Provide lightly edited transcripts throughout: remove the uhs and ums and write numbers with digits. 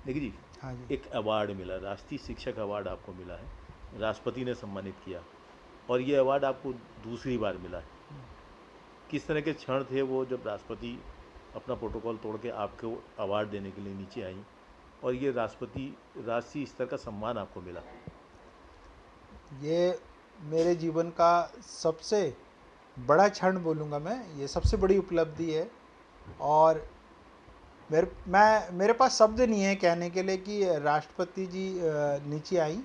देखिए जी, हाँ जी। एक अवार्ड मिला, राष्ट्रीय शिक्षक अवार्ड आपको मिला है, राष्ट्रपति ने सम्मानित किया और ये अवार्ड आपको दूसरी बार मिला है। किस तरह के क्षण थे वो जब राष्ट्रपति अपना प्रोटोकॉल तोड़ के आपको अवार्ड देने के लिए नीचे आई और ये राष्ट्रपति राष्ट्रीय स्तर का सम्मान आपको मिला? ये मेरे जीवन का सबसे बड़ा क्षण बोलूँगा मैं, ये सबसे बड़ी उपलब्धि है। और मेरे पास शब्द नहीं है कहने के लिए कि राष्ट्रपति जी नीचे आई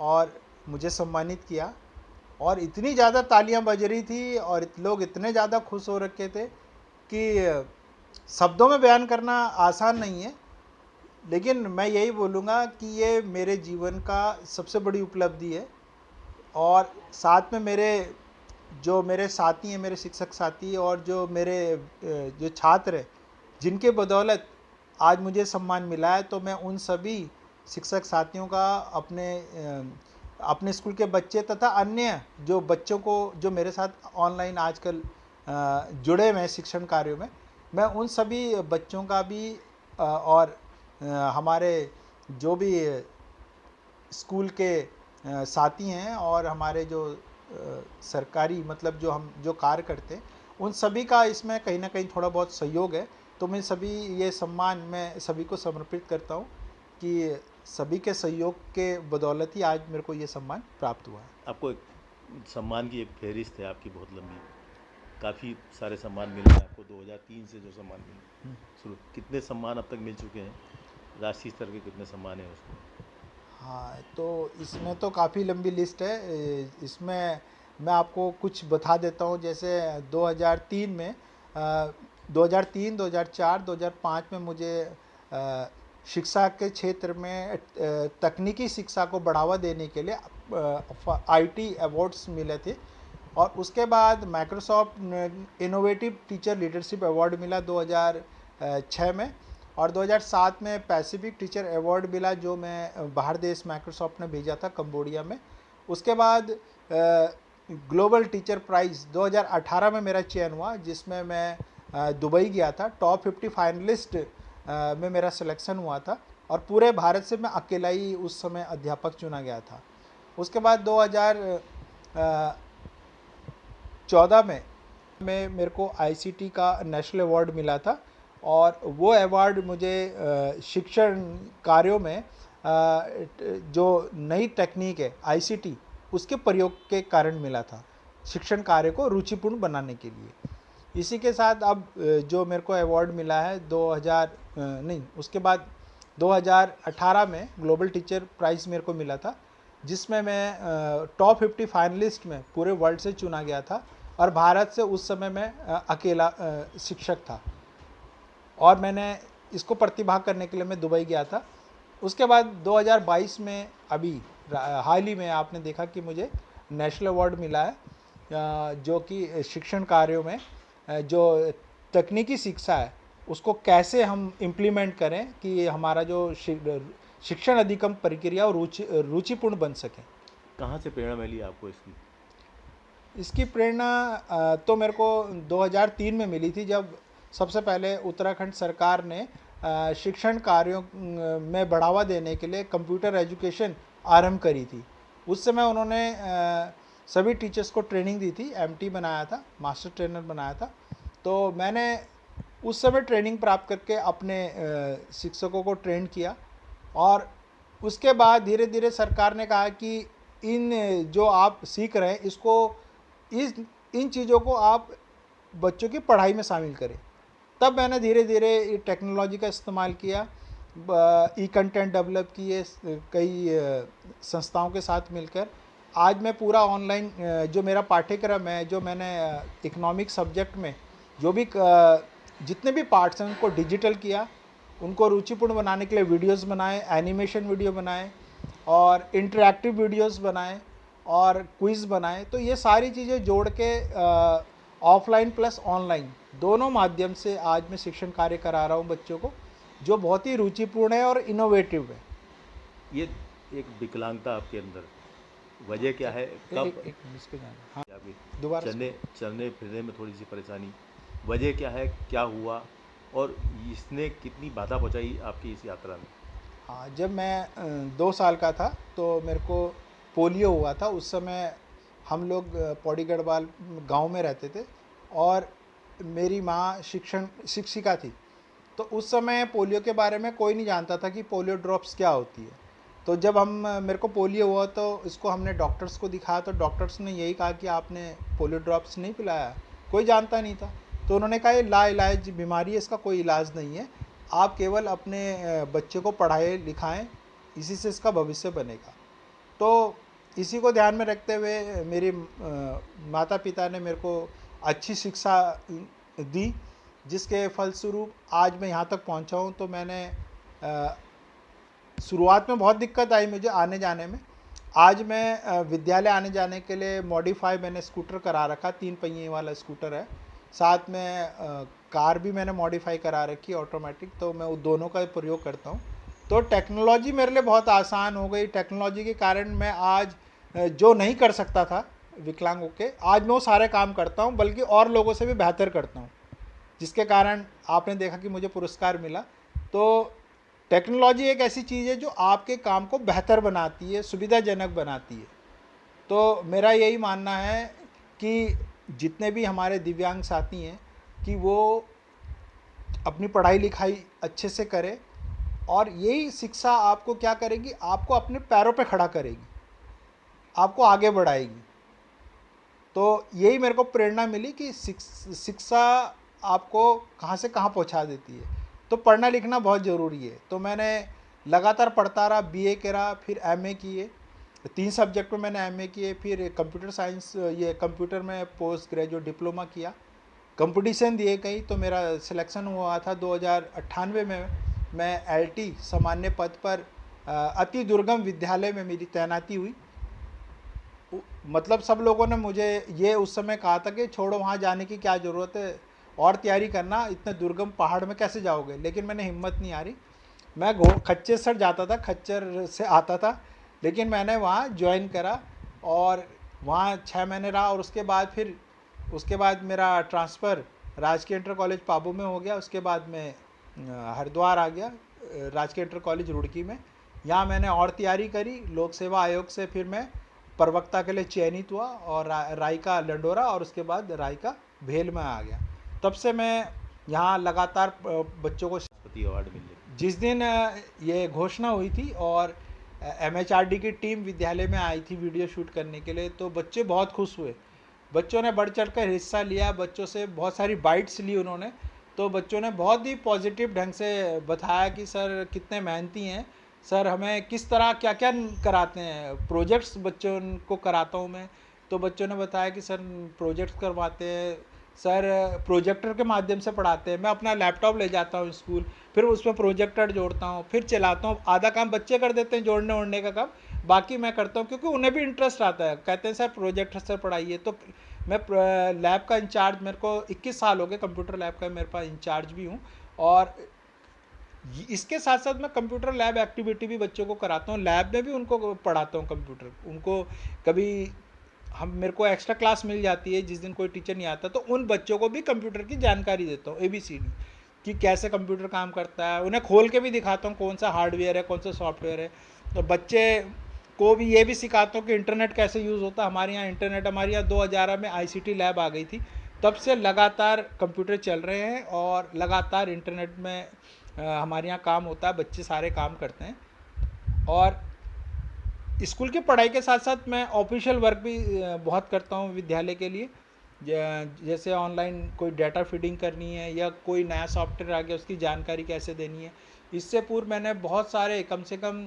और मुझे सम्मानित किया, और इतनी ज़्यादा तालियां बज रही थी और लोग इतने ज़्यादा खुश हो रखे थे कि शब्दों में बयान करना आसान नहीं है। लेकिन मैं यही बोलूँगा कि ये मेरे जीवन का सबसे बड़ी उपलब्धि है। और साथ में जो मेरे साथी हैं, मेरे शिक्षक साथी और जो मेरे जो छात्र हैं, जिनके बदौलत आज मुझे सम्मान मिला है, तो मैं उन सभी शिक्षक साथियों का, अपने स्कूल के बच्चे तथा अन्य जो बच्चों को जो मेरे साथ ऑनलाइन आजकल जुड़े हुए हैं शिक्षण कार्यों में, मैं उन सभी बच्चों का भी और हमारे जो भी स्कूल के साथी हैं और हमारे जो सरकारी मतलब जो हम जो कार्य करते हैं, उन सभी का इसमें कहीं ना कहीं थोड़ा बहुत सहयोग है। तो मैं सभी ये सम्मान मैं सभी को समर्पित करता हूँ कि सभी के सहयोग के बदौलत ही आज मेरे को ये सम्मान प्राप्त हुआ है। आपको एक सम्मान की एक फहरिस्त है आपकी बहुत लंबी, काफ़ी सारे सम्मान मिले हैं आपको 2003 से जो सम्मान मिले शुरू। कितने सम्मान अब तक मिल चुके हैं? राष्ट्रीय स्तर के कितने सम्मान हैं उसमें? हाँ, तो इसमें तो काफ़ी लंबी लिस्ट है। इसमें मैं आपको कुछ बता देता हूँ। जैसे 2003 में 2003, 2004, 2005 में मुझे शिक्षा के क्षेत्र में तकनीकी शिक्षा को बढ़ावा देने के लिए आईटी अवार्ड्स मिले थे। और उसके बाद Microsoft innovative teacher leadership award मिला 2006 में। और 2007 में पैसिफिक टीचर अवार्ड मिला, जो मैं बाहर देश माइक्रोसॉफ्ट ने भेजा था कंबोडिया में। उसके बाद ग्लोबल टीचर प्राइज़ 2018 में मेरा चयन हुआ, जिसमें मैं दुबई गया था। टॉप 50 फाइनलिस्ट में मेरा सिलेक्शन हुआ था और पूरे भारत से मैं अकेला ही उस समय अध्यापक चुना गया था। उसके बाद 2014 में मेरे को आईसीटी का नेशनल अवार्ड मिला था। और वो अवार्ड मुझे शिक्षण कार्यों में जो नई टेक्निक है आईसीटी, उसके प्रयोग के कारण मिला था, शिक्षण कार्य को रुचिपूर्ण बनाने के लिए। इसी के साथ अब जो मेरे को अवार्ड मिला है उसके बाद 2018 में ग्लोबल टीचर प्राइज़ मेरे को मिला था, जिसमें मैं टॉप 50 फाइनलिस्ट में पूरे वर्ल्ड से चुना गया था। और भारत से उस समय मैं अकेला शिक्षक था और मैंने इसको प्रतिभाग करने के लिए मैं दुबई गया था। उसके बाद 2022 में अभी हाल ही में आपने देखा कि मुझे नेशनल अवार्ड मिला है, जो कि शिक्षण कार्यों में जो तकनीकी शिक्षा है उसको कैसे हम इम्प्लीमेंट करें कि हमारा जो शिक्षण अधिगम प्रक्रिया और रुचिपूर्ण बन सके। कहाँ से प्रेरणा मिली आपको इसकी? इसकी प्रेरणा तो मेरे को 2003 में मिली थी, जब सबसे पहले उत्तराखंड सरकार ने शिक्षण कार्यों में बढ़ावा देने के लिए कंप्यूटर एजुकेशन आरंभ करी थी। उस समय उन्होंने सभी टीचर्स को ट्रेनिंग दी थी, एमटी बनाया था, मास्टर ट्रेनर बनाया था। तो मैंने उस समय ट्रेनिंग प्राप्त करके अपने शिक्षकों को ट्रेन किया। और उसके बाद धीरे धीरे सरकार ने कहा कि इन जो आप सीख रहे हैं इसको इन चीज़ों को आप बच्चों की पढ़ाई में शामिल करें। तब मैंने धीरे धीरे टेक्नोलॉजी का इस्तेमाल किया, ई कंटेंट डेवलप किए कई संस्थाओं के साथ मिलकर। आज मैं पूरा ऑनलाइन जो मेरा पाठ्यक्रम है, जो मैंने इकोनॉमिक सब्जेक्ट में जो भी जितने भी पार्ट्स हैं उनको डिजिटल किया, उनको रुचिपूर्ण बनाने के लिए वीडियोस बनाए, एनिमेशन वीडियो बनाए और इंटरैक्टिव वीडियोस बनाए और क्विज़ बनाए। तो ये सारी चीज़ें जोड़ के ऑफलाइन प्लस ऑनलाइन दोनों माध्यम से आज मैं शिक्षण कार्य करा रहा हूँ बच्चों को, जो बहुत ही रुचिपूर्ण है और इनोवेटिव है। ये एक विकलांगता आपके अंदर, वजह क्या है? कब हाँ, आपकी दोबारा चलने फिरने में थोड़ी सी परेशानी, वजह क्या है, क्या हुआ और इसने कितनी बाधा पहुंचाई आपकी इस यात्रा में? हाँ, जब मैं 2 साल का था तो मेरे को पोलियो हुआ था। उस समय हम लोग पौड़ी गढ़वाल गांव में रहते थे और मेरी माँ शिक्षिका थी। तो उस समय पोलियो के बारे में कोई नहीं जानता था कि पोलियो ड्रॉप्स क्या होती है। तो जब मेरे को पोलियो हुआ तो इसको हमने डॉक्टर्स को दिखाया तो डॉक्टर्स ने यही कहा कि आपने पोलियो ड्रॉप्स नहीं पिलाया। कोई जानता नहीं था। तो उन्होंने कहा ये लाइलाज बीमारी है, इसका कोई इलाज नहीं है, आप केवल अपने बच्चे को पढ़ाएं लिखाएं, इसी से इसका भविष्य बनेगा। तो इसी को ध्यान में रखते हुए मेरे माता पिता ने मेरे को अच्छी शिक्षा दी, जिसके फलस्वरूप आज मैं यहाँ तक पहुँचा हूँ। तो मैंने शुरुआत में बहुत दिक्कत आई मुझे आने जाने में। आज मैं विद्यालय आने जाने के लिए मॉडिफाई मैंने स्कूटर करा रखा, 3 पहिए वाला स्कूटर है। साथ में कार भी मैंने मॉडिफाई करा रखी ऑटोमेटिक, तो मैं वो दोनों का प्रयोग करता हूँ। तो टेक्नोलॉजी मेरे लिए बहुत आसान हो गई। टेक्नोलॉजी के कारण मैं आज जो नहीं कर सकता था विकलांग होके, आज मैं वो सारे काम करता हूँ, बल्कि और लोगों से भी बेहतर करता हूँ, जिसके कारण आपने देखा कि मुझे पुरस्कार मिला। तो टेक्नोलॉजी एक ऐसी चीज़ है जो आपके काम को बेहतर बनाती है, सुविधाजनक बनाती है। तो मेरा यही मानना है कि जितने भी हमारे दिव्यांग साथी हैं कि वो अपनी पढ़ाई लिखाई अच्छे से करें, और यही शिक्षा आपको क्या करेगी, आपको अपने पैरों पे खड़ा करेगी, आपको आगे बढ़ाएगी। तो यही मेरे को प्रेरणा मिली कि शिक्षा आपको कहाँ से कहाँ पहुँचा देती है। तो पढ़ना लिखना बहुत ज़रूरी है। तो मैंने लगातार पढ़ता रहा, बीए करा, फिर एमए किए, 3 सब्जेक्ट में मैंने एमए किए, फिर कंप्यूटर साइंस ये कंप्यूटर में पोस्ट ग्रेजुएट डिप्लोमा किया, कंपटीशन दिए कई, तो मेरा सिलेक्शन हुआ था 2098 में। मैं एलटी सामान्य पद पर अति दुर्गम विद्यालय में मेरी तैनाती हुई। मतलब सब लोगों ने मुझे ये उस समय कहा था कि छोड़ो, वहाँ जाने की क्या ज़रूरत है, और तैयारी करना, इतने दुर्गम पहाड़ में कैसे जाओगे। लेकिन मैंने हिम्मत नहीं हारी। मैं खच्चर सर जाता था, खच्चर से आता था, लेकिन मैंने वहाँ ज्वाइन करा और वहाँ 6 महीने रहा। और उसके बाद मेरा ट्रांसफ़र राजकीय इंटर कॉलेज पाबू में हो गया। उसके बाद मैं हरिद्वार आ गया, राजकीय इंटर कॉलेज रुड़की में। यहाँ मैंने और तैयारी करी लोक सेवा आयोग से, फिर मैं प्रवक्ता के लिए चयनित हुआ और रायका लंडोरा और उसके बाद रायका भेल में आ गया। तब से मैं यहाँ लगातार बच्चों को राष्ट्रपति अवार्ड मिले। जिस दिन ये घोषणा हुई थी और एमएचआरडी की टीम विद्यालय में आई थी वीडियो शूट करने के लिए, तो बच्चे बहुत खुश हुए। बच्चों ने बढ़ चढ़कर हिस्सा लिया, बच्चों से बहुत सारी बाइट्स ली उन्होंने। तो बच्चों ने बहुत ही पॉजिटिव ढंग से बताया कि सर कितने मेहनती हैं, सर हमें किस तरह क्या क्या कराते हैं, प्रोजेक्ट्स बच्चों को कराता हूँ मैं। तो बच्चों ने बताया कि सर प्रोजेक्ट्स करवाते हैं, सर प्रोजेक्टर के माध्यम से पढ़ाते हैं, मैं अपना लैपटॉप ले जाता हूँ स्कूल, फिर उसमें प्रोजेक्टर जोड़ता हूँ, फिर चलाता हूँ। आधा काम बच्चे कर देते हैं जोड़ने ओड़ने का काम, बाकी मैं करता हूँ, क्योंकि उन्हें भी इंटरेस्ट आता है। कहते हैं सर प्रोजेक्टर से पढ़ाइए। तो मैं लैब का इंचार्ज, मेरे को 21 साल हो गए कंप्यूटर लैब का मेरे पास इंचार्ज भी हूँ। और इसके साथ साथ मैं कंप्यूटर लैब एक्टिविटी भी बच्चों को कराता हूँ, लैब में भी उनको पढ़ाता हूँ कंप्यूटर। उनको कभी मेरे को एक्स्ट्रा क्लास मिल जाती है, जिस दिन कोई टीचर नहीं आता तो उन बच्चों को भी कंप्यूटर की जानकारी देता हूँ, ABCD कि कैसे कंप्यूटर काम करता है। उन्हें खोल के भी दिखाता हूँ कौन सा हार्डवेयर है, कौन सा सॉफ्टवेयर है। तो बच्चे को भी ये भी सिखाता हूँ कि इंटरनेट कैसे यूज़ होता है। हमारे यहाँ इंटरनेट, हमारे यहाँ 2011 में ICT लैब आ गई थी, तब से लगातार कंप्यूटर चल रहे हैं और लगातार इंटरनेट में हमारे यहाँ काम होता है, बच्चे सारे काम करते हैं। और स्कूल की पढ़ाई के साथ साथ मैं ऑफिशियल वर्क भी बहुत करता हूँ विद्यालय के लिए। जैसे ऑनलाइन कोई डाटा फीडिंग करनी है या कोई नया सॉफ्टवेयर आ गया उसकी जानकारी कैसे देनी है। इससे पूर्व मैंने बहुत सारे कम से कम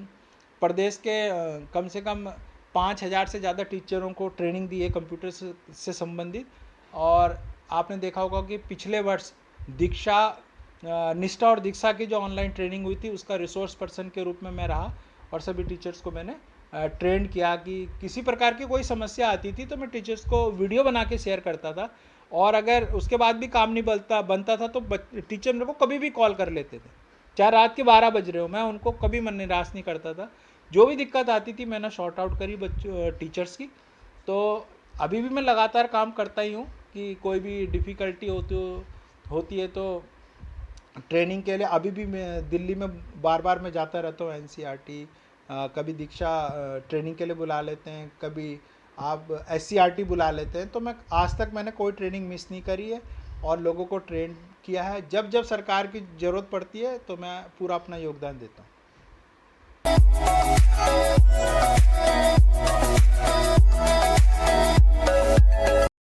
प्रदेश के कम से कम 5000 से ज़्यादा टीचरों को ट्रेनिंग दी है कंप्यूटर से संबंधित। और आपने देखा होगा कि पिछले वर्ष दीक्षा निष्ठा और दीक्षा की जो ऑनलाइन ट्रेनिंग हुई थी उसका रिसोर्स पर्सन के रूप में मैं रहा और सभी टीचर्स को मैंने ट्रेंड किया कि किसी प्रकार की कोई समस्या आती थी तो मैं टीचर्स को वीडियो बना के शेयर करता था। और अगर उसके बाद भी काम नहीं बनता था तो टीचर मेरे को कभी भी कॉल कर लेते थे, चाहे रात के 12 बज रहे हो, मैं उनको कभी मन निराश नहीं करता था। जो भी दिक्कत आती थी मैंने शॉर्ट आउट करी टीचर्स की। तो अभी भी मैं लगातार काम करता ही हूँ कि कोई भी डिफ़िकल्टी होती है तो ट्रेनिंग के लिए अभी भी मैं दिल्ली में बार बार मैं जाता रहता हूँ। एनसीईआरटी, कभी दीक्षा ट्रेनिंग के लिए बुला लेते हैं, कभी आप एससीईआरटी बुला लेते हैं। तो मैं आज तक मैंने कोई ट्रेनिंग मिस नहीं करी है और लोगों को ट्रेन किया है। जब जब सरकार की ज़रूरत पड़ती है तो मैं पूरा अपना योगदान देता हूँ।